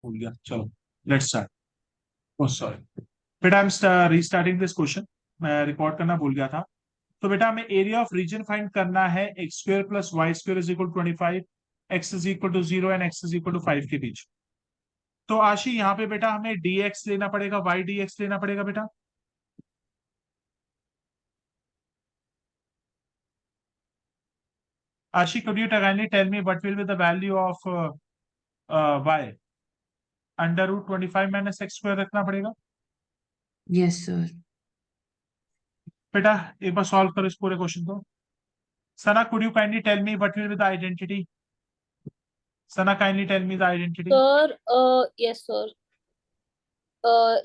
भूल गया। चलो लेट्स स्टार्ट। ओह सॉरी बेटा, I am restarting this question. मैं रिकॉर्ड करना भूल गया था। तो बेटा हमें एरिया ऑफ रीजन फाइंड करना है X square plus Y square is equal 25, X is equal to 0 and X is equal to 5 के बीच। तो आशी यहाँ पे बेटा हमें dx लेना पड़ेगा, y dx लेना पड़ेगा बेटा। आशी could you kindly tell me what will be the value of y? Under root 25 minus x square रखना पड़ेगा यस सर। बेटा। एक बार सॉल्व करो इस पूरे क्वेश्चन को। सना could you kindly tell me what will be the identity? Sana kindly tell me the identity. Sir yes sir,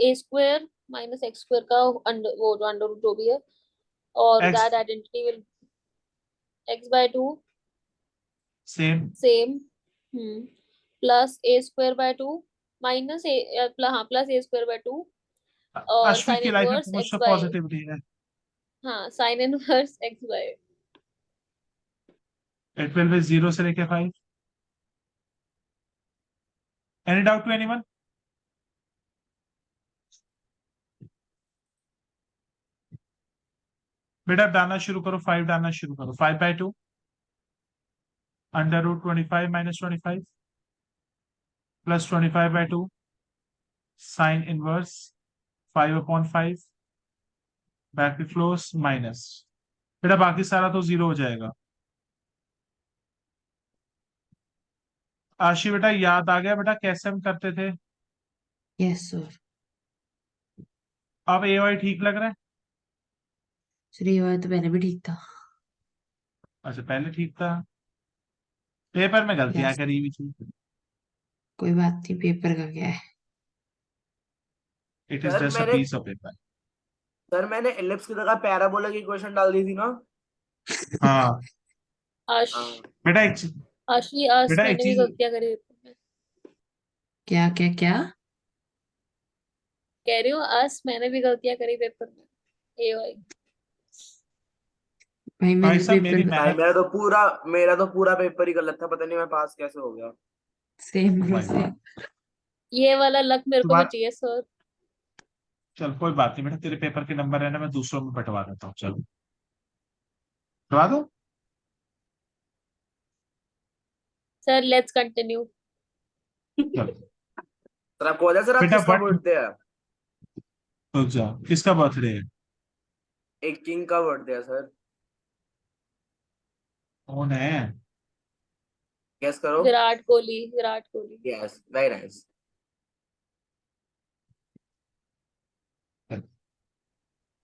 a square minus x square का under, वो जो अंडर रूट जो भी है, और X that identity will x by 2 same same plus a square by 2 minus a, हाँ plus a square by 2 और Ashwin sine की लाइफ में इनवर्स बहुत एक्स सा बाय, पॉजिटिविटी है। हाँ sine inverse x by. It will be 0 से लेके 5। Any doubt to anyone? बेटा डालना शुरू करो, 5 डालना शुरू करो। 5/2 under root 25 minus 25 plus 25/2 sine inverse 5/5 back close minus. बेटा बाकी सारा तो 0 हो जाएगा। आशी बेटा याद आ गया बेटा कैसे हम करते थे? Yes sir. अब ए वाई ठीक लग रहा है? सर ये वाला तो पहले भी ठीक था। अच्छा पहले ठीक था, पेपर में गलतियां यस, करी हुई थी। कोई बात नहीं, पेपर का क्या है। It is sir just a मैंने पीस ऑफ पेपर। सर मैंने एलिप्स की जगह पैराबोला की इक्वेशन डाल दी थी ना। हाँ आश हाँ। बेटा आशी आज बेटा एक मैंने भी चीज, गलतियां करी हैं। क्या क्या क्या? कह रही हूँ आज मैंने भी गलतियां करी पेपर में, ए वाई। भाई भाई मेरे साहब पेपर मेरी का भाई मेहनत। मेरा तो पूरा पेपर ही गलत था, पता नहीं मैं पास कैसे हो गया। सेम ब्रो भाई सेम। ये वाला लक मेरे को भी तुम्हारा चाहिए सर। चल कोई बात नहीं बेटा, तेरे पेपर के नंबर है ना, मैं दूसरों में बंटवा देता हूँ। चलो बंटवा दो। Sir let's continue. चलो सर आपको पता है सर आज बेटा किसका बट बर्थडे है? रुक जा, किसका बर्थडे है? एक किंग का बर्थडे है सर। कौन है? गेस करो। Virat Kohli, Virat Kohli. Yes, very nice.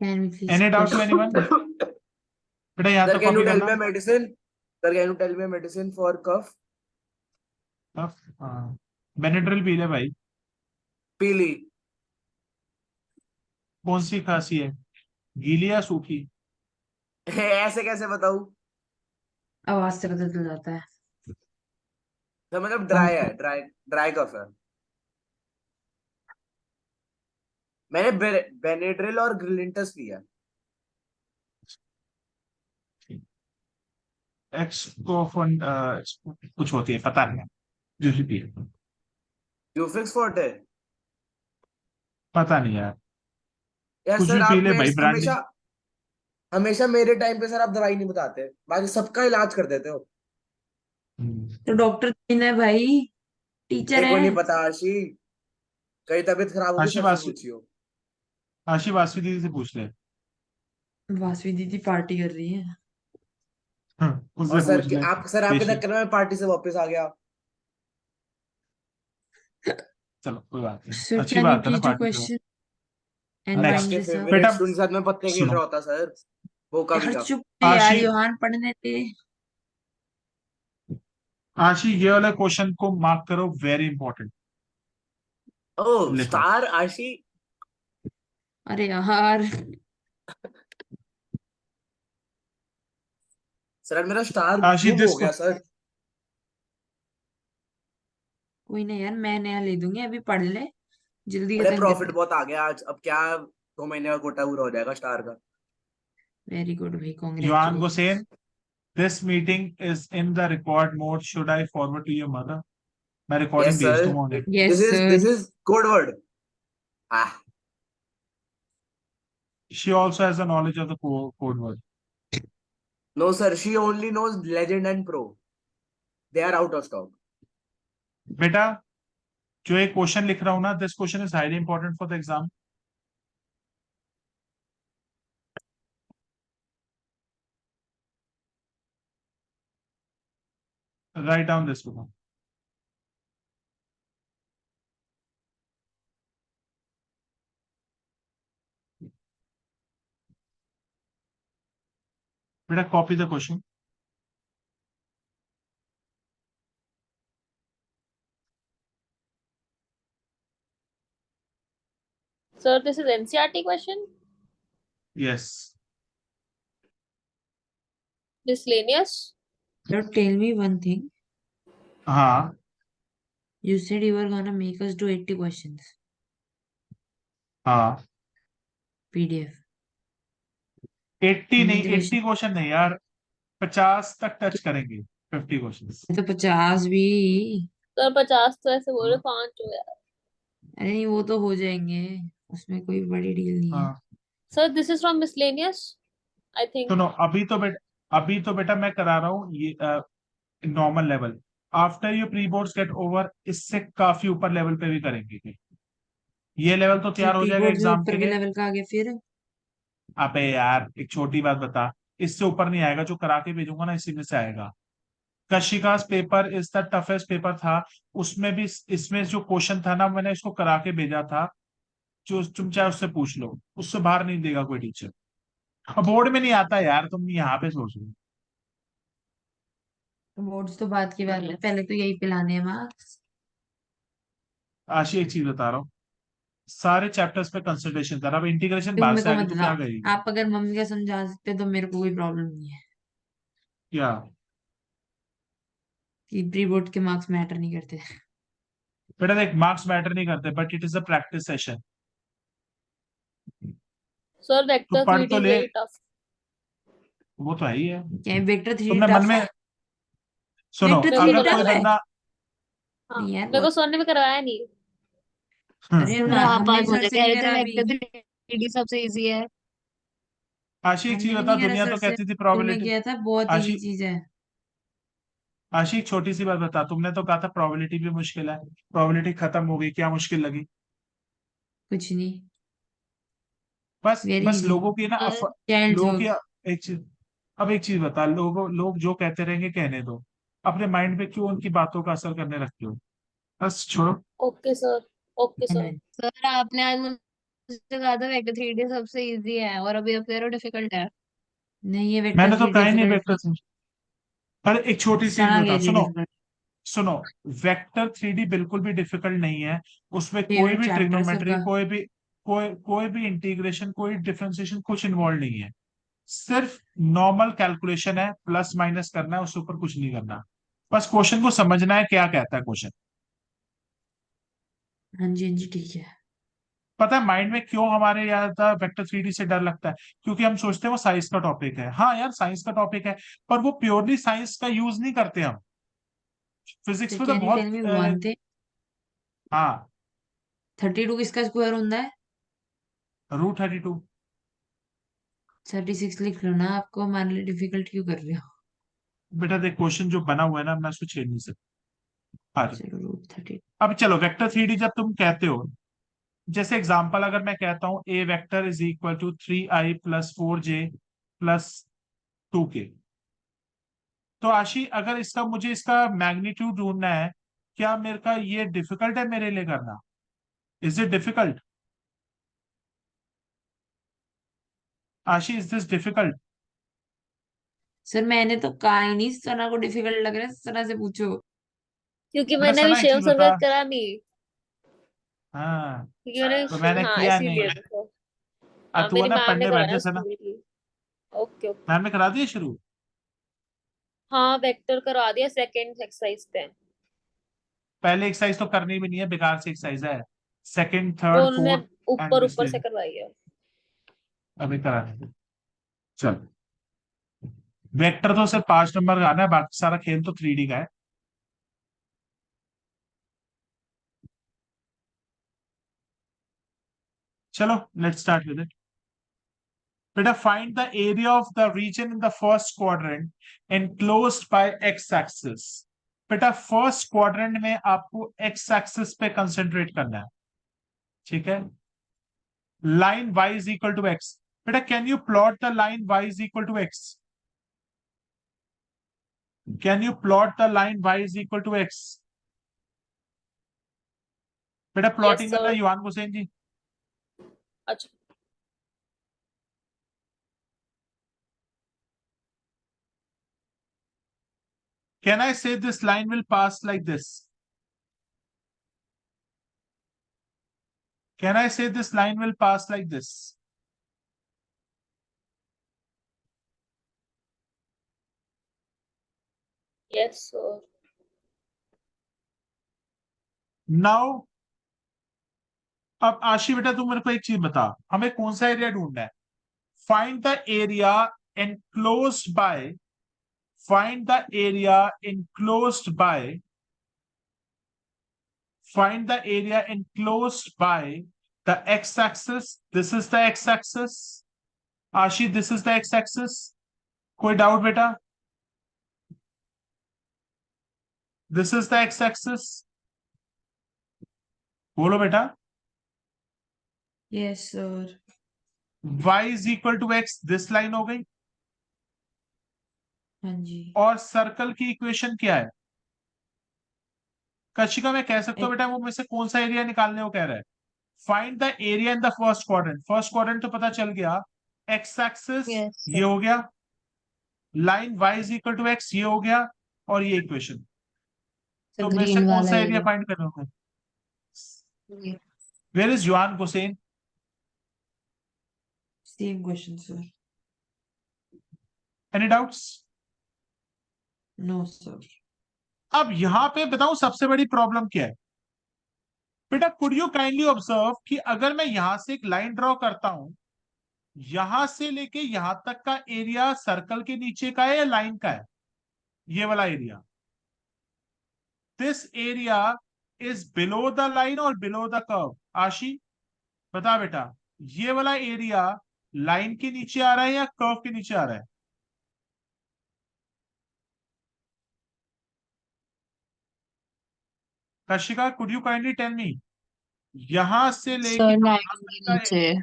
Can we please any doubt to anyone? Sir बेटा यहाँ तक कैन यू कॉपी टेल करना। Me medicine? Sir can you tell me medicine for cough? हाँ बेनेड्रिल पी ले भाई। पीली। कौन सी खांसी है, गीली या सूखी? ऐसे कैसे बताऊं? आवाज से पता चल जाता है। सर मतलब कौन ड्राई सा? है, ड्राई ड्राई कफ है। मैंने बेनेड्रिल और ग्रिलिंटस लिया। एक्स को कुछ होती है पता नहीं, जो भी पी है। यूफिक्स फोर्टे। पता नहीं यार, यार कुछ सर भी पी ले आपने भाई, ब्रांड। हमेशा हमेशा मेरे टाइम पे सर आप दवाई नहीं बताते, बाकी सबका इलाज कर देते हो। तो डॉक्टर थोड़ी ना है भाई, टीचर मेरे को नहीं है। पता आशी, कहीं तबीयत खराब होगी आशी सर से वासी पूछियो। आशी वासी दीदी से पूछ ले। वासवी दीदी पार्टी कर रही है। और उससे सर पूछ ले। आप सर आपके बेशक चक्कर में मैं पार्टी से वापस आ गया। चलो कोई बात नहीं, सर अच्छी कैन यू बात है ना प्लीज डू पार्टी से। क्वेश्चन एंड अरे नेक्स्ट वाइंड आपके दिस अप? फेवरेट बेटा स्टूडेंट के साथ में पत्ते खेल सुनो, रहा होता सर, वो का भी यार का। चुप रे यार, आशी योहान पढ़ने दे। आशी ये वाले क्वेश्चन को मार्क करो, वेरी इंपॉर्टेंट। ओह लिखो। स्टार आशी। अरे यार, सर मेरा स्टार आशी गुम हो दिस को गया सर। कोई ना यार, मैं नया ले दूंगी, अभी पढ़ ले, जल्दी अरे खत्म प्रॉफिट कर। बहुत आ गया आज, अब क्या 2 महीने का कोटा पूरा हो जाएगा स्टार का। वेरी गुड भाई, युआन कॉन्ग्रेचुलेशन। गोसेन, this meeting is in the record mode, should I forward to your mother? मैं Yes, रिकॉर्डिंग भेज sir. दूंगा उन्हें। Yes This sir is code word. Ah, she also has the knowledge of the code word. no, sir. She only knows Legend and Pro. They are out of stock. बेटा जो एक question लिख रहा हूं ना, this question is highly important for the exam. Write down this बेटा। बेटा copy the question. Sir, this is NCRT question. Yes. Miscellaneous. Now tell me one thing. हाँ You said you were gonna make us do 80 questions. हाँ। PDF. 80 नहीं, Integration. 80 question नहीं यार, 50 तक touch करेंगे। 50 question. तो 50 भी। Sir, 50 तो ऐसे बोल रहे 5 हो यार। अरे नहीं, वो तो हो जाएंगे, उसमें कोई बड़ी डील नहीं है। हाँ Sir, this is from miscellaneous, I think. सुनो, अभी तो बेटा मैं करा रहा हूँ ये normal level. After you pre boards get over, इससे काफी ऊपर लेवल पे भी करेंगे। ये लेवल तो फिर तैयार हो प्री जाएगा बोर्ड में एग्जाम के ऊपर के लिए। लेवल का आगे फिर। अबे यार एक छोटी बात बता, इससे ऊपर नहीं आएगा, जो करा के भेजूंगा ना इसी में से आएगा। Kashika's paper is the toughest paper था, उसमें भी इसमें जो क्वेश्चन था ना, मैंने इसको करा के भेजा था। जो तुम चाहे उससे पूछ लो, उससे बाहर नहीं देगा कोई टीचर। अब बोर्ड में नहीं आता यार, तुम यहाँ पे सोच लो। बोर्ड्स तो बात की बात है, पहले तो यही पिलाने हैं मार्क्स। आशी एक चीज बता रहा हूँ, सारे चैप्टर्स पे कंसंट्रेशन कर। अब इंटीग्रेशन तुम बाहर मेरे से को आ गई मत तो क्या बताओ, करेगी? आप अगर मम्मी का समझा सकते तो मेरे को कोई प्रॉब्लम नहीं है क्या? कि प्री बोर्ड के मार्क्स मैटर नहीं करते। बेटा देख, मार्क्स मैटर नहीं करते, but it is a practice session. Sir, तू vector पढ़ 3D तो is ले, very tough. वो तो है ही है। क्या वेक्टर 3 तुमने मन टफ है? में सुनो, वेक्टर मेरे को 3 तो अगर कोई टफ लगा। है? बंदा हाँ, नहीं यार मेरे को सर ने भी करवाया नहीं। अरे सर आप हमने आज भी सर मुझे से कह नहीं रहे थे करा अभी। वेक्टर 3D सबसे इजी है। आशी एक चीज हमने भी बता, नहीं करा दुनिया सर तो से। कहती थी स्कूल में प्रोबेबिलिटी। किया था, बहुत इजी आशी चीज है। आशी एक छोटी सी बात बता, तुमने तो कहा था प्रोबेबिलिटी भी मुश्किल है। प्रोबेबिलिटी खत्म हो गई, क्या मुश्किल लगी? कुछ नहीं, बस वेरी बस इजी। लोगों की ना चाइल्ड लोगों होप। की एक चीज, अब एक चीज बता, लोग जो कहते रहेंगे कहने दो। अपने माइंड पे क्यों उनकी बातों का असर करने रखते हो? बस छोड़ो। Okay sir. Okay sir. Sir आपने आज मुझे कहा था वेक्टर 3D सबसे इजी है और अभी आप कह रहे हो डिफिकल्ट है। नहीं, ये वेक्टर मैंने तो 3 कहा ही नहीं डिफिकल्ट वेक्टर नहीं। थ्री। अरे एक छोटी सी चीज सना बता, कहती सुनो डिफिकल्ट। सुनो। वेक्टर 3D बिल्कुल भी डिफिकल्ट नहीं है। उसमें कोई फेवरेट भी चैप्टर ट्रिग्नोमेट्री, सबका। कोई भी इंटीग्रेशन, कोई डिफरेंशिएशन कुछ इन्वॉल्व नहीं है। सिर्फ नॉर्मल कैलकुलेशन है, प्लस माइनस करना है, उसके ऊपर कुछ नहीं करना। बस क्वेश्चन को समझना है, क्या कहता है क्वेश्चन। हाँ जी हाँ जी, ठीक है। पता है माइंड में क्यों हमारे ज्यादा वेक्टर 3D से डर लगता है? क्योंकि हम सोचते हैं वो साइंस का टॉपिक है। हाँ यार साइंस का टॉपिक है, पर वो प्योरली साइंस का यूज नहीं करते हम। फिजिक्स तो में तो कैन यू टेल बहुत मी वन थिंग? हाँ। 32 किसका स्क्वायर होता है? √32। 36 लिख लो ना, आपको हमारे लिए डिफिकल्ट क्यों कर रहे हो? बेटा देख, क्वेश्चन जो बना हुआ है ना, मैं उसको छेड़ नहीं सकता। हाँ। चलो √30। अब चलो, वेक्टर 3D जब तुम कहते हो, जैसे एग्जांपल अगर मैं कहता हूं a vector is equal to 3i + 4j +2k, तो आशी अगर इसका मुझे इसका मैग्नीट्यूड ढूंढना है, क्या मेरे का ये डिफिकल्ट है मेरे लिए करना? Is it difficult? आशी इज दिस डिफिकल्ट? सर मैंने तो कहा ही नहीं सना को डिफिकल्ट लग रहा है, सना से पूछो। क्योंकि बेटा मैंने अभी सना एक शेम चीज सर्वे बता। करा नहीं। हाँ क्योंकि मैंने तो मैंने हाँ किया इसीलिए नहीं। देखो। हाँ, तू है मेरी ना, मैम ने पढ़ने बैठ कराया जा सना। स्कूल की। Okay okay. मैम ने करा दिया शुरू। हाँ, वेक्टर करा दिया सेकंड एक्सरसाइज पे। पहले एक्सरसाइज तो करनी भी नहीं है, बेकार सी एक्सरसाइज है। सेकंड, वो थर्ड, उन्होंने फोर्थ एंड ऊपर दिस ऊपर से डे। करवाई है। अभी करा नहीं। चल, वेक्टर तो सिर्फ 5 नंबर का आना है, बाकी सारा खेल तो 3D का है। चलो लेट्स स्टार्ट विद इट। बेटा find the area of the region in the first quadrant enclosed by X axis. बेटा फर्स्ट क्वाड्रेंट में आपको एक्स एक्सिस पे कंसेंट्रेट करना है, ठीक है। Line y is equal to x. बेटा can you plot the line y is equal to x? Can you plot the line y is equal to x? बेटा Yes, plotting करना sir. युवान हुसैन जी। अच्छा, Can I say this line will pass like this? Can I say this line will pass like this? yes, sir. Now, अब आशी बेटा तू मेरे को एक चीज बता, हमें कौन सा एरिया ढूंढना है? Find the area enclosed by, find the area enclosed by, find the area enclosed by the x-axis. This is the x-axis. आशी, this is the x-axis. कोई डाउट बेटा? This is the x-axis. बोलो बेटा। Yes sir. y is equal to x, this line हो गई। हाँ जी। और circle की इक्वेशन क्या है? कशिका मैं कह सकता हूं बेटा वो में से कौन सा एरिया निकालने को कह रहा है? Find the area in the first quadrant. First quadrant तो पता चल गया, एक्स एक्सिस Yes, ये हो गया, line y is equal to X ये हो गया, और ये इक्वेशन। तो तो में से ग्रीन कौन वाला सा एरिया एरिया। फाइंड करना होगा? Where is Yuvan Hussain? Same question sir. Any doubts? No sir. अब यहां पे बताऊं सबसे बड़ी प्रॉब्लम क्या है? बेटा कुड यू काइंडली ऑब्जर्व कि अगर मैं यहां से एक लाइन ड्रॉ करता हूं, यहां से लेके यहां तक का एरिया सर्कल के नीचे का है या लाइन का है? ये वाला area, this area is below the line और बिलो द कर्व। आशी बता बेटा, ये वाला एरिया लाइन के नीचे आ रहा है या कर्व के नीचे आ रहा है? Kashika could you kindly tell me, यहां से लेके सर यहां लाइन तक के का, नीचे।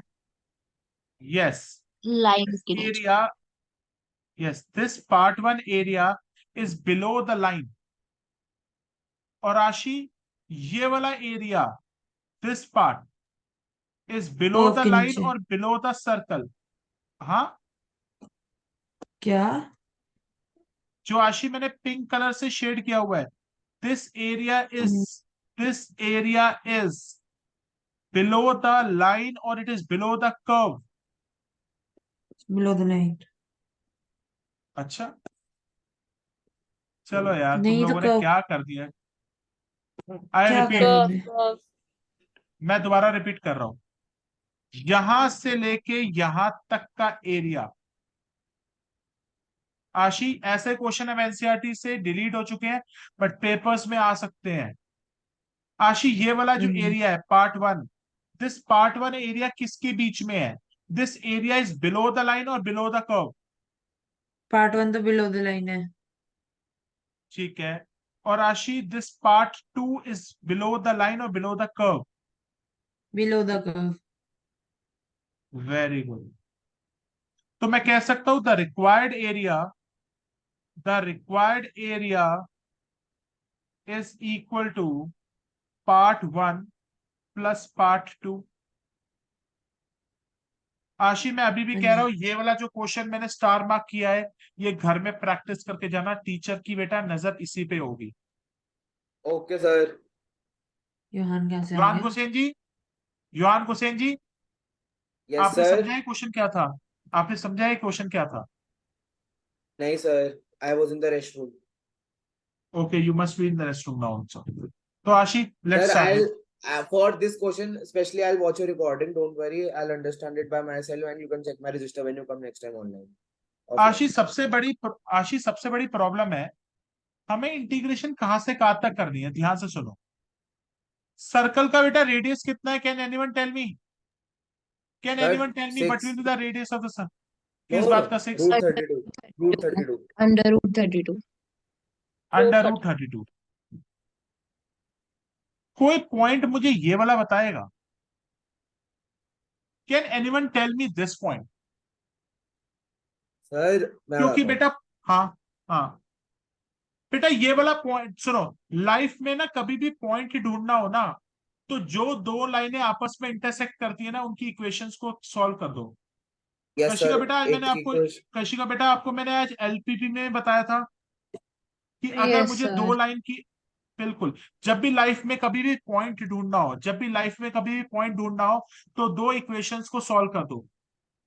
यस, लाइन के नीचे। Area, yes, this part 1 area is below the line। और आशी ये वाला area, this part is below curve the के line नीचे। और below the circle। हाँ, क्या? जो आशी मैंने पिंक कलर से शेड किया हुआ है, this area is, this area is below the line or it is below the curve। Below the line. अच्छा चलो यार, तुम नहीं तो लोगों ने कर्व। क्या कर दिया। आई क्या रिपीट, कर Curve, रहे? curve. मैं दोबारा रिपीट कर रहा हूं, यहां से लेके यहां तक का एरिया। आशी ऐसे क्वेश्चन अब एनसीईआरटी से डिलीट हो चुके हैं, बट पेपर्स में आ सकते हैं। आशी ये वाला जो एरिया है पार्ट 1, दिस पार्ट 1 एरिया किसके बीच में है? This area is below the line और बिलो द कर्व। पार्ट 1 तो बिलो द लाइन है। ठीक है, और Ashi this part 2 is below the line और below the curve. Below the curve. Very good. तो मैं कह सकता हूं the required area, the required area is equal to part 1 plus part 2। Ashi मैं अभी भी कह रहा हूं, ये वाला जो क्वेश्चन मैंने स्टार मार्क किया है, ये घर में प्रैक्टिस करके जाना, टीचर की बेटा नजर इसी पे होगी। Okay sir. योहान कैसे आ युआन गया? हुसैन जी, युआन हुसैन जी, यस आपने सर। समझा है क्वेश्चन क्या था? आपने समझा है क्वेश्चन क्या था? नहीं sir, I was in the restroom. Okay, you must be in the restroom now also. तो आशी let's Sir, start. for this question, especially I'll watch your recording. Don't worry, I'll understand it by myself, and you can check my register when you come next time online. आशी सबसे बड़ी problem है, हमें integration कहां से कहां तक करनी है? ध्यान से सुनो। सर्कल का बेटा रेडियस कितना है? Can anyone tell me? Can Sir, anyone tell me what will 6. Be the radius of the sun? No, किस बात का 6? root Under 32. Root 32. under root 32. Under Root root 32। कोई पॉइंट मुझे ये वाला बताएगा? Can anyone tell me this point? Sir, मैं क्योंकि बताता हूँ. बेटा, हाँ हाँ बेटा, ये वाला पॉइंट सुनो। लाइफ में ना कभी भी पॉइंट ढूंढना हो ना, तो जो दो लाइनें आपस में इंटरसेक्ट करती है ना, उनकी इक्वेशंस को सॉल्व कर दो। Yes, Kashika sir. बेटा, आज मैंने एक आपको equation. कशिका बेटा, आपको मैंने आज एलपीपी में बताया था कि अगर Yes, मुझे sir. दो लाइन की, बिल्कुल, जब भी लाइफ में कभी भी पॉइंट ढूंढना हो, जब भी लाइफ में कभी भी पॉइंट ढूंढना हो, तो दो इक्वेशंस को सॉल्व कर दो।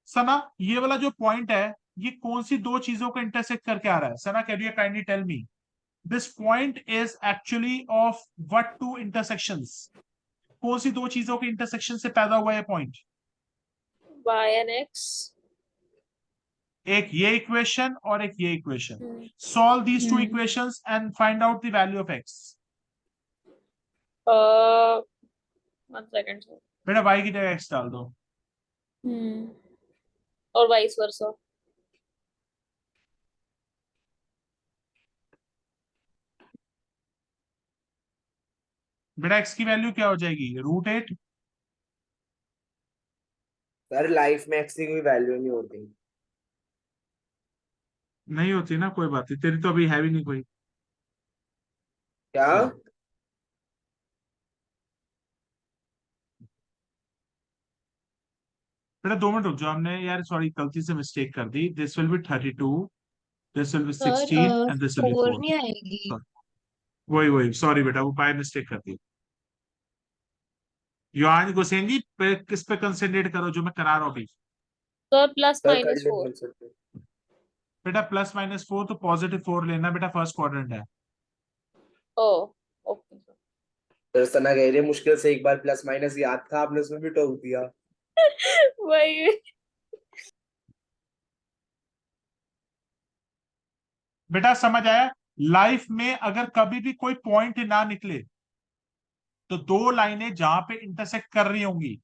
सना, ये वाला जो पॉइंट है, ये कौन सी दो चीजों को इंटरसेक्ट करके आ रहा है? Sana, can you kindly tell me this point is actually of what two intersections? कौन सी दो चीजों के इंटरसेक्शन से पैदा हुआ है पॉइंट? y and x. एक ये इक्वेशन और एक ये equation. Hmm. Solve these two Hmm. Equations and find out the value of x. Uh, 1 second, sir. बेटा y की जगह x डाल दो। Hmm. और vice versa. बेटा x की वैल्यू क्या हो जाएगी? √8। सर लाइफ में x की कोई वैल्यू नहीं होती. नहीं होती ना, कोई बात नहीं, तेरी तो अभी है भी नहीं कोई। क्या? बेटा 2 मिनट रुक जाओ, हमने यार सॉरी गलती से मिस्टेक कर दी। This will be 32, this will be Sir, 16 and this will be 4 4। नहीं आएगी. वही वही, सॉरी बेटा, वो बाय मिस्टेक कर दी। योहान गुसेन जी, किस पे कंसंट्रेट करो जो मैं करा रहा हूँ अभी। sir plus सर कर minus ले 4. बोल सकते. बेटा +-4 तो +4 लेना बेटा, फर्स्ट क्वाड्रेंट है। Oh, okay, sir. सर सना कह रही है मुश्किल से एक बार प्लस माइनस याद था, आपने उसमें भी टोक दिया. वही. बेटा समझ आया? लाइफ में अगर कभी भी कोई पॉइंट ना निकले, तो दो लाइनें जहां पे इंटरसेक्ट कर रही होंगी,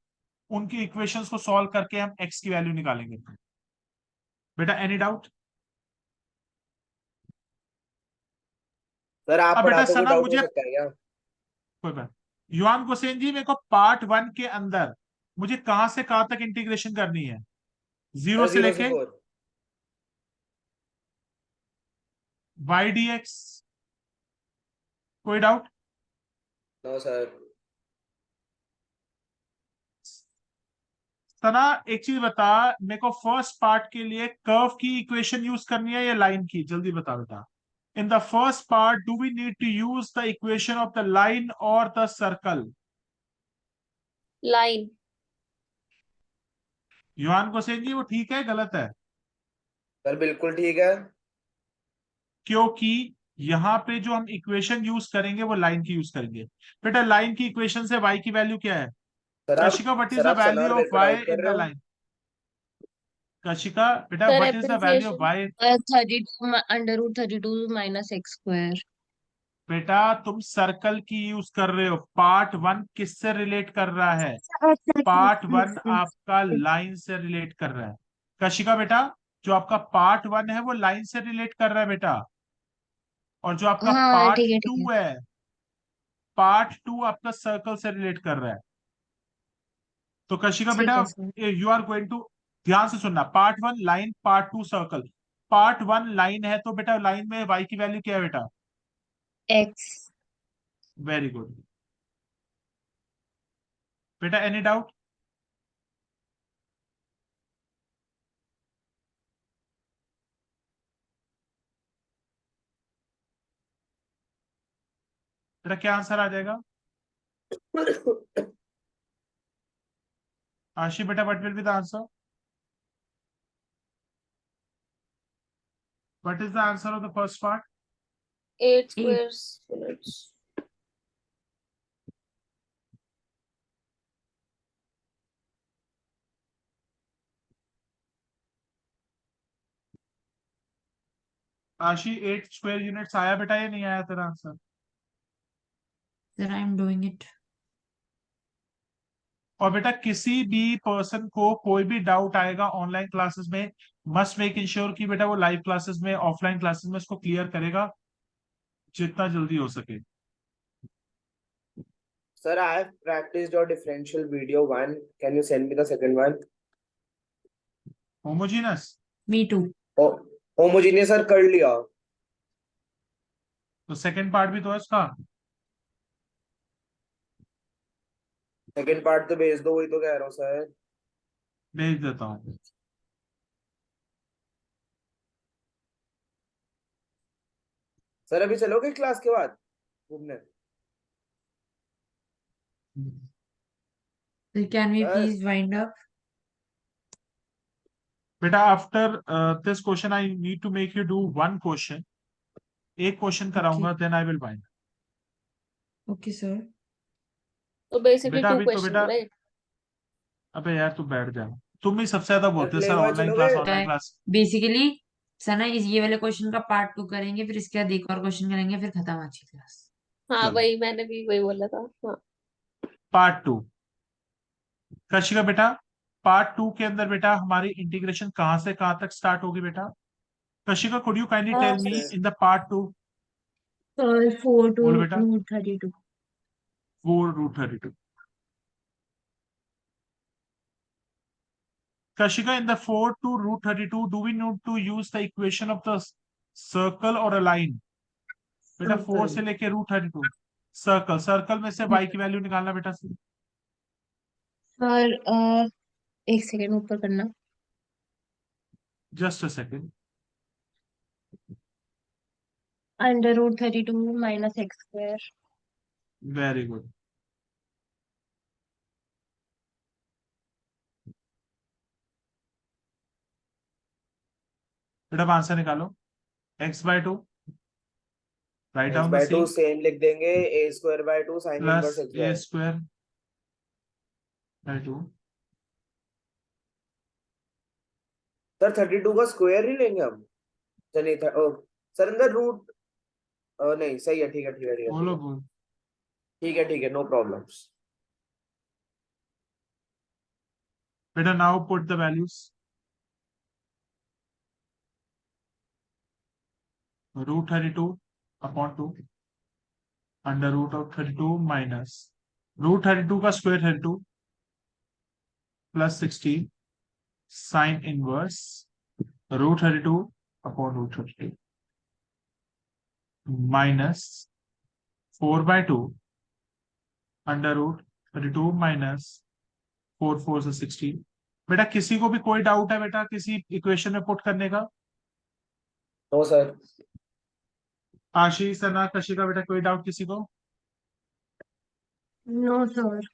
उनकी इक्वेशंस को सॉल्व करके हम एक्स की वैल्यू निकालेंगे। बेटा एनी डाउट? सर आप अब बेटा पढ़ाते हो, कोई सना डाउट हो मुझे सकता है क्या? कोई बात, युवान हुसैन जी, मेरे को पार्ट 1 के अंदर मुझे कहां से कहां तक इंटीग्रेशन करनी है? 0 सर से 0 से लेके 4. y dx। कोई डाउट? No sir. सना एक चीज बता, मेरे को फर्स्ट पार्ट के लिए कर्व की इक्वेशन यूज करनी है या लाइन की? जल्दी बता बेटा। In the first part do we need to use the equation of the line और the circle? Line. Yuvan Hussain जी, वो ठीक है गलत है? सर बिल्कुल ठीक है. क्योंकि यहाँ पे जो हम इक्वेशन यूज करेंगे वो लाइन की यूज करेंगे। बेटा लाइन की इक्वेशन से y की वैल्यू क्या है? Kashika, what is sir the आप सना वैल्यू और मेरे ऑफ पे y डाउट कर इन रहे द हो. लाइन? कशिका बेटा, Sir, what is the value of appreciation. y? 32 under root 32 minus x square. बेटा तुम सर्कल की यूज कर रहे हो। पार्ट 1 किससे रिलेट कर रहा है? पार्ट 1 आपका लाइन से रिलेट कर रहा है। कशिका बेटा, जो आपका पार्ट 1 है वो लाइन से रिलेट कर रहा है बेटा, और जो आपका हाँ पार्ट ठीक है. 2 है, पार्ट 2 आपका सर्कल से रिलेट कर रहा है। तो कशिका ठीक बेटा, है sir. You are going to, ध्यान से सुनना, part 1 line, part 2 circle. Part 1 line है, तो बेटा लाइन में y की वैल्यू क्या है बेटा? x. वेरी गुड बेटा, एनी डाउट? बेटा क्या आंसर आ जाएगा? आशी बेटा, what will be the answer? What is the answer of the first part? 8 squares units. आशी 8 स्क्वायर यूनिट्स आया बेटा या नहीं आया तेरा answer? Sir, I'm doing it. और बेटा किसी भी पर्सन को कोई भी डाउट आएगा ऑनलाइन क्लासेस में, मस्ट मेक इंश्योर कि बेटा वो लाइव क्लासेस में, ऑफलाइन क्लासेस में उसको क्लियर करेगा जितना जल्दी हो सके। Sir, I have practiced your differential video one. Can you send me the second one? Homogeneous, me too. Oh, homogeneous sir कर लिया। तो सेकंड पार्ट भी तो है उसका। सेकंड पार्ट तो भेज दो, वही तो कह रहा हूँ सर। भेज देता हूँ। सर अभी चलोगे क्लास के बाद घूमने? Can we sir please wind up? बेटा after this question I need to make you do one question, एक क्वेश्चन कराऊंगा, then I will bind. Okay sir. तो बेसिकली बेटा 2 अभी तो क्वेश्चन, बेटा, राइट? अबे यार तू बैठ जा, तुम ही सबसे ज्यादा सर बोलते हो प्ले सर हुआ ऑनलाइन चलोगे? Class, online class. Basically sir ना इस ये वाले क्वेश्चन का पार्ट 2 करेंगे, फिर इसके बाद एक और क्वेश्चन करेंगे, फिर खत्म आज की क्लास। हाँ, चलो वही मैंने भी वही बोला था। हाँ, पार्ट 2। कशिका बेटा, पार्ट 2 के अंदर बेटा हमारी इंटीग्रेशन कहां से कहां तक स्टार्ट होगी बेटा? Kashika could you kindly tell me sir in the part 2। Sir 4 to बोलो बेटा। root 32. 4√32। Kashika, in the 4 to root 32, do we need to use the equation of the circle or a line? बेटा 4 से लेके √32, circle, circle में से y की value निकालना बेटा। सर एक सेकेंड ऊपर करना। Just a second. Under root 32 minus x square. Very good. बेटा आंसर निकालो। x/2, right x down the by two same, same लिख देंगे, a square by two sine plus inverse x a by. Square by 2। Sir 32 का square ही लेंगे हम? चलिए था ओ sir अंदर रूट, नहीं सही है, ठीक है ठीक है ठीक है ठीक बोलो है बोल। ठीक है ठीक है, नो प्रॉब्लम्स। बेटा now put the values. √32 upon 2, under root of 32 minus √32 का square 32 plus 16 sine inverse √32 upon √32 minus 4/2 under root 32 minus 4 से 16। बेटा किसी को भी कोई डाउट है बेटा किसी इक्वेशन में पुट करने का? No sir. आशीष, सना, कशिका, बेटा कोई डाउट किसी को? No sir.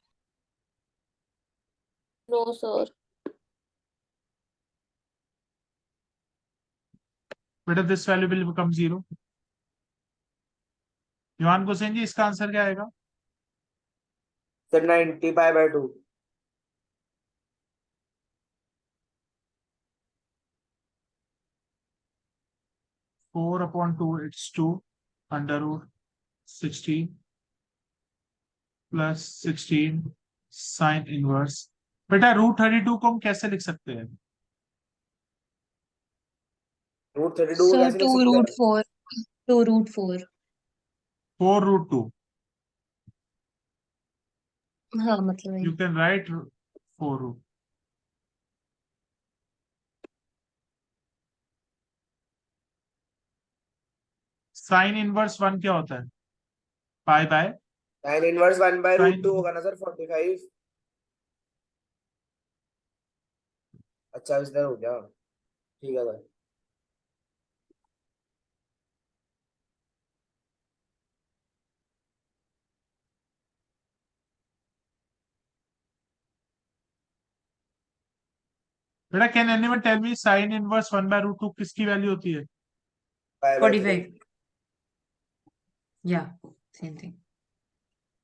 No sir. बेटा this value will become 0। Yuvan Gosain ji, इसका आंसर क्या आएगा? Sir 90 pi by 2। 4/2 it's 2 under root 16 plus 16 sine inverse. बेटा √32 को हम कैसे लिख सकते हैं? रूट 32 को सर कैसे 2 लिख सकते रूट हैं? 4, 2 रूट 4। 4√2। हाँ मतलब यू वही। Can write 4√। साइन इनवर्स 1 क्या होता है? Pi by sine inverse 1 by root 2 sine. होगा ना सर, 45। अच्छा इधर हो गया, ठीक है सर। बेटा can anyone tell me sine inverse 1/√2 किसकी वैल्यू होती है? Pi by 3। 45। या सेम थिंग।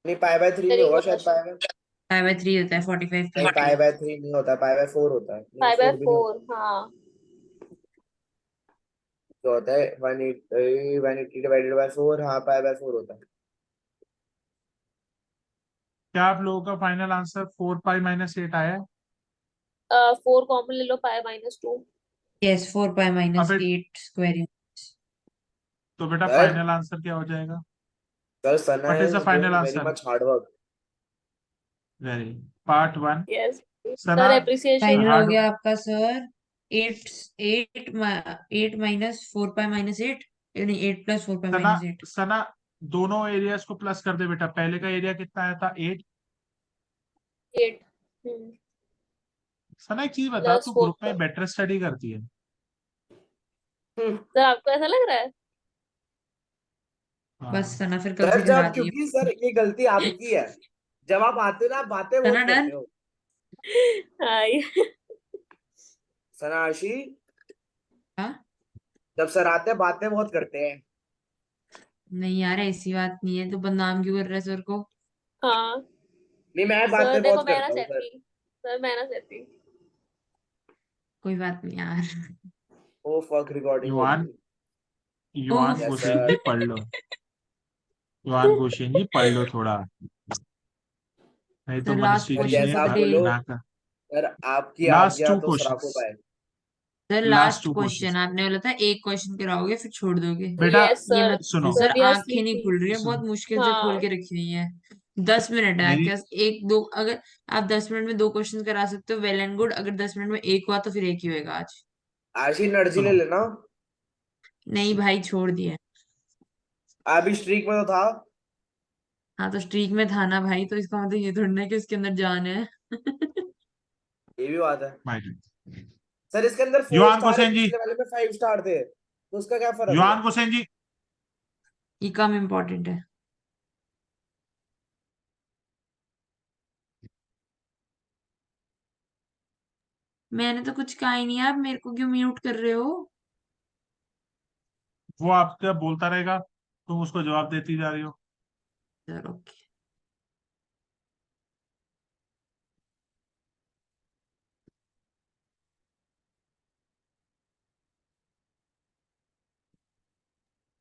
नहीं पाई बाय 3 नहीं वेरी होगा गुड शायद, क्वेश्चन। पाई बाय, 5/3 होता है, 45 नहीं प्लस पाई 3। बाय 3 नहीं होता, पाई बाय 4 होता है, नहीं 5 बाय 4 भी नहीं होता। 4, हाँ। तो होता है 180 डिवाइडेड बाय 4, हाँ पाई बाय 4 होता है। क्या आप लोगों का फाइनल आंसर 4π-8 आया है? 4 कॉमन ले लो, पाई -2। यस 4π - अबे 8 स्क्वायर। तो बेटा सर फाइनल आंसर क्या हो जाएगा? Sir Sana what is the is final doing very answer? much hard work. Very part 1 yes Sana sir, appreciation. Final हो हार्ड गया आपका सर। 8 8 माइनस 4π - 8 यानी 8 + 4π सना - 8। सना दोनों एरियाज को प्लस कर दे बेटा। पहले का एरिया कितना आया था? 8। 8 सना एक चीज बता, तू ग्रुप में +4। बेटर स्टडी करती है? सर आपको ऐसा लग रहा है? बस हाँ। सना फिर कल से सर करा जब, दिए। क्योंकि सर ये गलती आपकी है, जब आप आते हो ना आप बातें सना बहुत डन। करते हो। हाँ सनाशी, हाँ जब सर आते हैं बातें बहुत करते हैं। नहीं यार ऐसी बात नहीं है, तो बदनाम क्यों कर रहा है सर को? हाँ नहीं, मैं सर, बातें देखो बहुत मैं ना करता हूँ सर। सहती। सर मैं ना सहती। कोई बात नहीं यार। ओ फक, रिकॉर्डिंग हो रही युवान है। युवान ओह यस गोसेन सर। जी पढ़ लो। युवान गोसेन जी पढ़ लो थोड़ा, नहीं तो सर लास्ट मनीषी सर जी क्वेश्चन ने जैसा ऑफ द आप डे। बोलो, ना कर। सर आपकी लास्ट आज्ञा टू तो सराखों क्वेश्चंस, पाए। Sir last last 2 question questions आपने बोला था एक क्वेश्चन कराओगे फिर छोड़ दोगे। बेटा। यस ये सर। मत सुनो सर, सर वी आर आंखें नहीं स्लीपी। खुल रही है, बहुत सुनो मुश्किल से खोल हाँ के रखी हुई है। 10 मिनट है मेरी आपके पास, एक दो अगर आप 10 मिनट में 2 क्वेश्चन करा सकते हो वेल एंड गुड, अगर 10 मिनट में एक हुआ तो फिर एक ही होएगा आज। आशी एनर्जी ले सुनो लेना। नहीं भाई छोड़ दिया। अभी स्ट्रीक में तो था। हाँ तो स्ट्रीक में था ना भाई, तो इसका मतलब ये थोड़ी ना कि उसके अंदर जान है। ये भी बात है। भाई सर इसके अंदर 4 युवान स्टार है, गोसेन जी, पिछले वाले में 5 स्टार थे, तो उसका क्या फर्क हुआ? युवान गोसेन जी ये कम इम्पोर्टेंट है। मैंने तो कुछ कहा ही नहीं, आप मेरे को क्यों म्यूट कर रहे हो? वो आपका बोलता रहेगा, तुम उसको जवाब देती जा रही हो। Sir okay.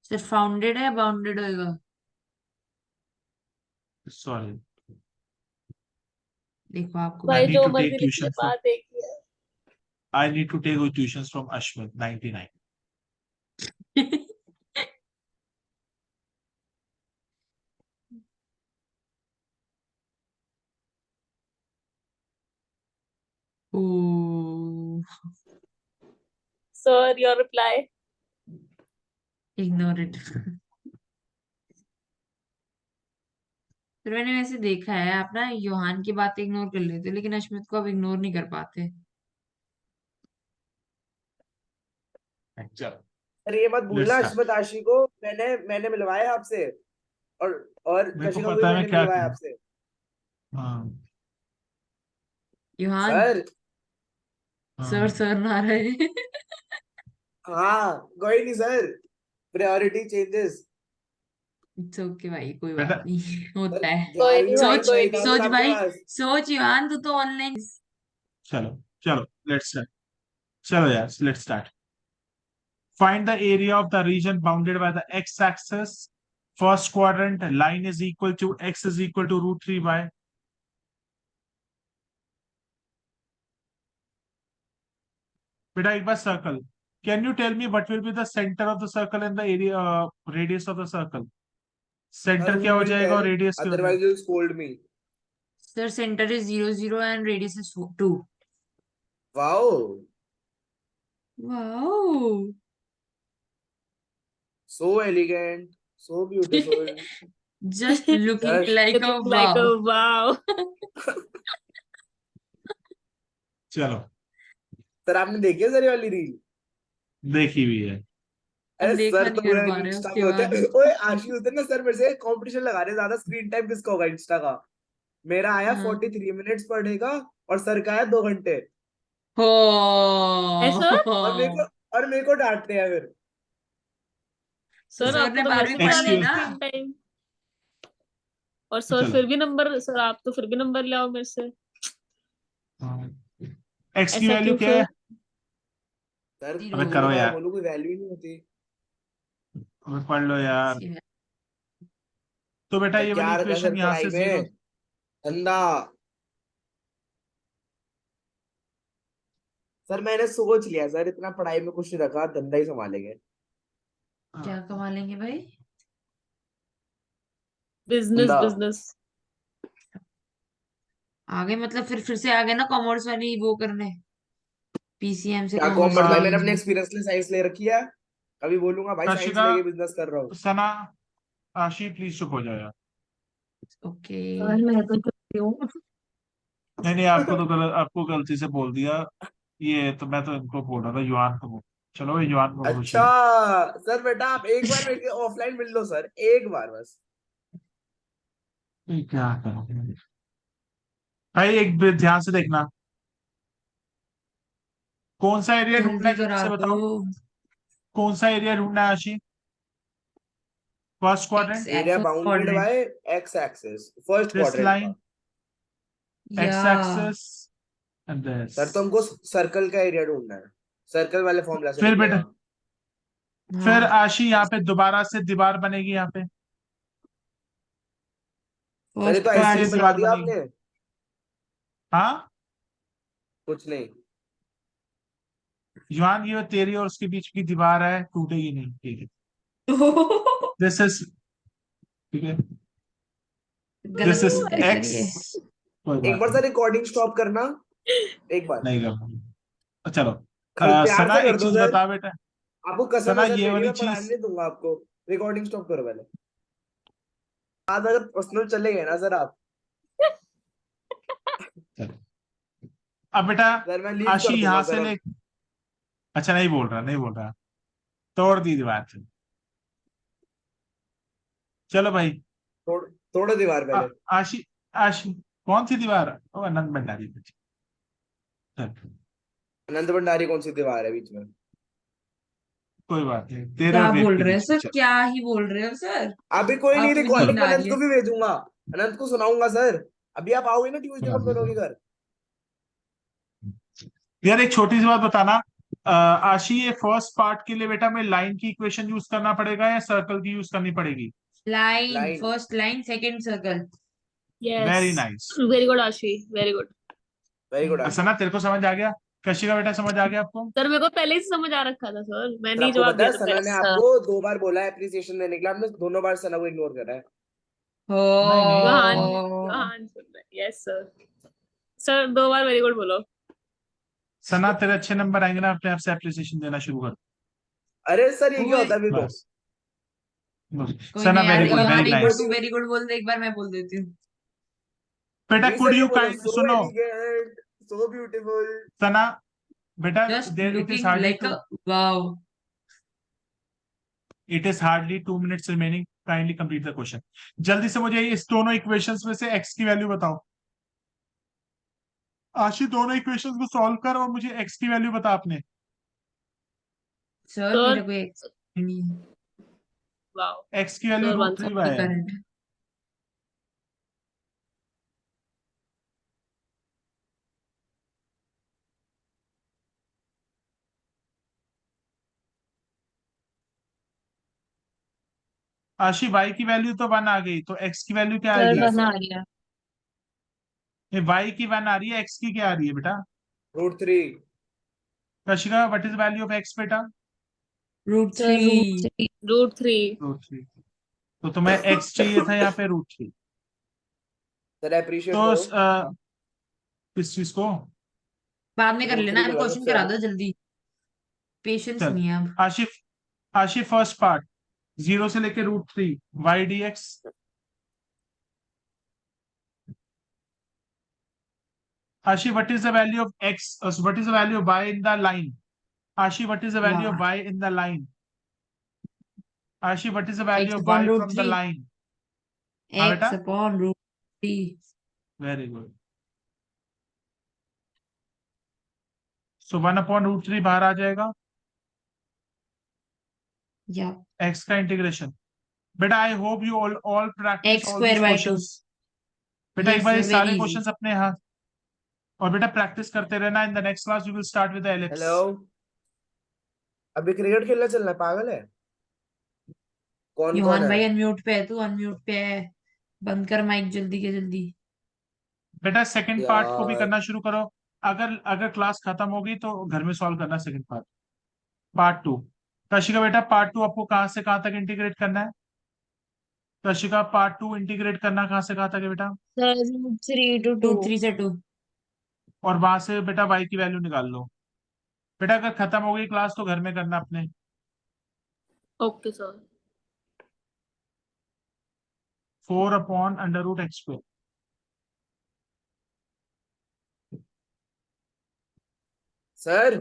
सर फाउंडेड है बाउंडेड होएगा? सॉरी, देखो आपको आई भाई नीड जो टू टेक मर्जी लिख ले, ट्यूशन फ्रॉम बात एक ही है। I need to take tuition from Ashwin 99। Oh sir your reply. Ignore it. फिर मैंने वैसे देखा है आप ना योहान की बातें इग्नोर कर लेते हो, लेकिन अश्मित को आप इग्नोर नहीं कर पाते। चलो सर ये मत लेट्स भूलना, स्टार्ट। अश्मित आशी को मैंने मिलवाया आपसे, और और मेरे को कशिका को भी पता है मैं मैंने क्या मिलवाया करूं। आपसे। हाँ योहान सर सर हाँ सर ना रहे। हाँ, कोई नहीं sir, priority changes. It's okay भाई, कोई बेटा। बात नहीं। सर होता है। कोई 11वीं नहीं में भाई, सोच नंबर कोई नहीं था नहीं। सर सोच आपके भाई, पास। सोच योहान तू तो ऑनलाइन। चलो चलो लेट्स स्टार्ट। चलो यार let's start. Find the area of the region bounded by the x-axis. First quadrant line is equal to x is equal to √3y. Beta, एक बार circle. Can you tell me what will be the center of the circle and the area radius of the circle? Sir Center who क्या हो will जाएगा tell, और radius क्या हो जाएगा? otherwise you'll scold me. Sir centre is 0 0 and radius is 2। Wow, wow so elegant, so beautiful. Just looking sir like a Looking like wow. a wow. चलो sir आपने देखी है सर ये वाली रील? देखी हुई है। अरे अनदेखा सर नहीं तो कर पूरा पा रहे इंस्टा उसके पे होते बाद। हैं। ओए आशी होते हैं ना सर, मेरे से कंपटीशन लगा रहे हैं, ज्यादा स्क्रीन टाइम किसका होगा इंस्टा का। मेरा आया हाँ 43 मिनट्स पर डे का, और सर का आया 2 घंटे। हो ऐसा? और मेरे को डांटते हैं फिर। तो सर सर आपको ने तो 12वीं वैसे पढ़ ज्यादा ली है Excuse। ना। Screen time. और सर चलो फिर भी नंबर, सर आप तो फिर भी नंबर ले आओ मेरे से। x की ऐसा वैल्यू क्यों क्या है? फिर? सर अबे 0। करो मैं यार, बोलूं कोई वैल्यू ही नहीं होती। अबे पढ़ लो यार। तो बेटा सर ये क्या वाली रखा है इक्वेशन सर यहाँ पढ़ाई से 0। में? धंधा। सर मैंने सोच लिया सर, इतना पढ़ाई में कुछ नहीं रखा, धंधा ही संभालेंगे। क्या कमा लेंगे भाई? बिजनेस धंधा। बिजनेस। आगे मतलब फिर से आ गए ना कॉमर्स वाली वो करने, पीसीएम से क्या कॉमर्स कॉमर्स भाई, वाली मैंने अपने वो। एक्सपीरियंस में साइंस ले रखी है। कभी बोलूंगा भाई साइंस कशिका, लेके बिजनेस कर रहा हूँ। सना, आशी प्लीज चुप हो जाओ यार। ओके। और मैं तो चुपती हूँ। नहीं नहीं, आपको गलती से बोल दिया। ये तो मैं तो इनको बोल रहा था, युवान को बोल। चलो भाई, युवान को बोलो अच्छा शेर। सर, बेटा आप एक बार मेरे ऑफलाइन मिल लो सर, एक बार बस। क्या करोगे भाई, एक बार ध्यान से देखना। कौन सा एरिया ढूंढना जल्दी है जल्दी करा से दो। बताओ। कौन सा एरिया ढूंढना है Aashi? First X quadrant, area first bounded quadrant. By X axis, first this quadrant का। लाइन, या X axis and this. Sir तो हमको सर्कल का एरिया ढूंढना है, सर्कल वाले फॉर्मूला से फिर निकलेगा। बेटा, फिर हाँ, आशी यहाँ पे दोबारा से दीवार बनेगी यहाँ पे। सर ये फर्स्ट तो ऐसे ही ऐसे बना दीवार दिया बनेगी। आपने। हाँ, कुछ नहीं। युवान, ये तेरी और उसके बीच की दीवार है, टूटेगी नहीं, ठीक है। दिस इज, ठीक है, दिस गलत इज है सर एक्स। ये। कोई एक बात बार नहीं, सर रिकॉर्डिंग स्टॉप करना, एक बार। नहीं करना। चलो, प्यार सना से कर एक दो चीज सर, बता बेटा। आपको कसम सना है सर ये मेरी, वाली मैं पढ़ाने चीज, नहीं दूंगा आपको। रिकॉर्डिंग स्टॉप करो पहले। आज अगर पर्सनल चले गए ना सर आप, चलो अब बेटा, सर मैं लीव आशी कर दूंगा यहां से सर ले। अब। अच्छा, नहीं बोल रहा, नहीं बोल रहा। तोड़ दी दीवार से। चलो भाई। तोड़ तोड़ो दीवार पहले। आशी, आशी कौन सी दीवार? ओ, अनंत भंडारी की। चल, अनंत भंडारी कौन सी दीवार है बीच में? कोई बात नहीं, तेरे और क्या वेब बोल के रहे हैं बीच में। सर, चल, क्या ही बोल रहे हो सर? अभी कोई नहीं, आपको भी नींद रिकॉर्डिंग आ अनंत रही को है? भी भेजूंगा, अनंत को सुनाऊंगा सर। अभी आप आओगे ना ट्यूसडे को हम दोनों चल। के घर। यार एक छोटी सी बात बताना। आशी, ये फर्स्ट पार्ट के लिए बेटा मैं लाइन की इक्वेशन यूज करना पड़ेगा या सर्कल की यूज करनी पड़ेगी? Line, line. First line second circle. Yes. Very nice. Very good Ashi, very good. Very good thank you. Ashi. Sana, तेरे को समझ आ गया? कशिका बेटा, समझ आ गया आपको? सर मेरे को पहले ही से समझ आ रखा था सर, सर मैंने ही आपको जवाब पता दिया है था सना पहले। ने सर आपको 2 बार बोला है अप्रिसिएशन देने के लिए, आपने दोनों बार सना को इग्नोर करा है। नहीं नहीं, योहान, ओ, योहान सुन रहा है, यस सर। सर 2 बार वेरी गुड बोलो। सना तेरे अच्छे नंबर आएंगे ना, अपने आप से एप्रिसिएशन देना शुरू कर। अरे सर ये क्या ओए, होता है अभी तो? बस, बस। कोई सना नहीं यार, वेरी गुड, योहान वेरी एक बार नाइस। तू सो वेरी गुड बोल दे, एक बार मैं बोल देती हूँ। बेटा, नहीं कुड सर, ये यू बोलो, काइंड सो सुनो। Elegant, so beautiful. सना बेटा, just there it is looking hardly like two, a wow. It is hardly 2 minutes remaining, kindly complete the question. जल्दी से मुझे इस दोनों इक्वेशंस में से एक्स की वैल्यू बताओ। आशी, दोनों इक्वेशंस को सॉल्व कर और मुझे एक्स की वैल्यू बता अपने। सर सर मेरे को एक नहीं है। वाओ। एक्स की value sir root one three okay by है। करंट। आशी, वाई की वैल्यू तो 1 आ गई, तो एक्स की वैल्यू क्या सर आएगी? यस बना सर। आ गया। वाई की 1 आ रही है, एक्स की क्या आ रही है बेटा? √3। Kashika, what is value of x बेटा? √3। सर √3। √3। √3। तो तुम्हें एक्स चाहिए था यहाँ पे √3। सर अप्रिशिएट तो करो। किस चीज को? बाद में कर लेना, √3 अभी बोला क्वेश्चन सबसे करा ज्यादा। दो जल्दी। पेशेंस चल नहीं है अब। आशिफ, आशिफ फर्स्ट पार्ट, 0 से लेके √3, y d x. Asif, what is the value of x, what is the value of y in the line? Asif, what is the value of वाह। Y in the line? Asif, what is the value x of upon y root from the three line? हाँ बेटा, x upon √3। Very good. So 1/√3 बाहर आ जाएगा, या x का integration. बेटा, I hope you all practice x all square these by 2। Questions. बेटा एक यस बार ये सर, सारे वेरी इजी। क्वेश्चंस अपने हाथ, और बेटा प्रैक्टिस करते रहना। In the next class we will start with the ellipse. Hello, अभी क्रिकेट खेलने चलना है, पागल है? कौन कौन योहान है? भाई अनम्यूट पे है, तू अनम्यूट पे है। बंद कर माइक जल्दी के जल्दी। बेटा सेकंड पार्ट को भी यार करना शुरू करो। अगर अगर क्लास खत्म होगी तो घर में सॉल्व करना second part. Part two. Kashika बेटा पार्ट टू आपको कहाँ से कहाँ तक इंटीग्रेट करना है? कशिका पार्ट टू इंटीग्रेट करना कहाँ से कहाँ तक है बेटा? Sir √3 to 2। 3 से 2। और वहां से बेटा वाई की वैल्यू निकाल लो। बेटा अगर खत्म हो गई क्लास तो घर में करना अपने। Okay sir. 4/√x²। सर